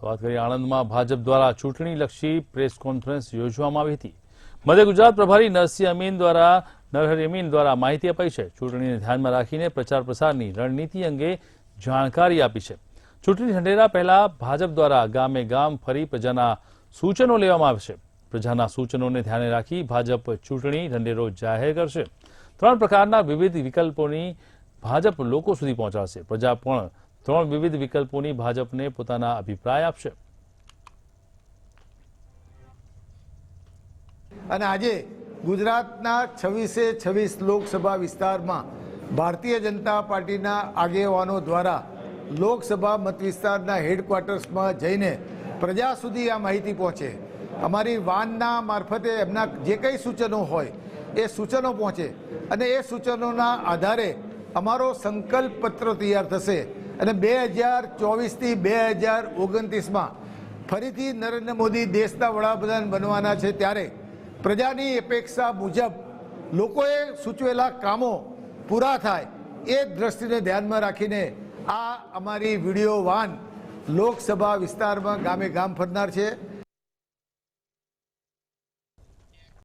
વાત કરીએ આણંદમાં ભાજપ દ્વારા ચૂંટણીલક્ષી પ્રેસ કોન્ફરન્સ યોજવામાં આવી હતી। મધ્ય ગુજરાત પ્રભારી નરહરી અમીન દ્વારા માહિતી અપાઈ છે। ચૂંટણીને ધ્યાનમાં રાખીને પ્રચાર પ્રસારની રણનીતિ અંગે જાણકારી આપી છે। ચૂંટણી ઢંઢેરા પહેલા ભાજપ દ્વારા ગામે ગામ ફરી પ્રજાના સૂચનો લેવામાં આવશે। પ્રજાના સૂચનોને ધ્યાને રાખી ભાજપ ચૂંટણી ઢંઢેરો જાહેર કરશે। 3 પ્રકારના વિવિધ વિકલ્પોની ભાજપ લોકો સુધી પહોંચાડશે। પ્રજા પણ 3 વિવિધ વિકલ્પોની ભાજપને પોતાના અભિપ્રાય આપશે। અને આજે ગુજરાતના 26 લોકસભા વિસ્તારમાં ભારતીય જનતા પાર્ટીના આગેવાનો દ્વારા લોકસભા મત વિસ્તારના હેડક્વાર્ટર્સમાં જઈને પ્રજા સુધી આ માહિતી પહોંચે। અમારી વાનના મારફતે એમના જે કંઈ સૂચનો હોય એ સૂચનો પહોંચે અને એ સૂચનોના આધારે અમારો સંકલ્પ પત્ર તૈયાર થશે અને 2024થી 2029માં ફરીથી નરેન્દ્ર મોદી દેશના વડાપ્રધાન બનવાના છે। ત્યારે પ્રજાની અપેક્ષા મુજબ લોકોએ સૂચવેલા કામો પૂરા થાય એ દ્રષ્ટિને ધ્યાનમાં રાખીને આ અમારી વિડીયો વાન લોકસભા વિસ્તારમાં ગામે ગામ ફરનાર છે।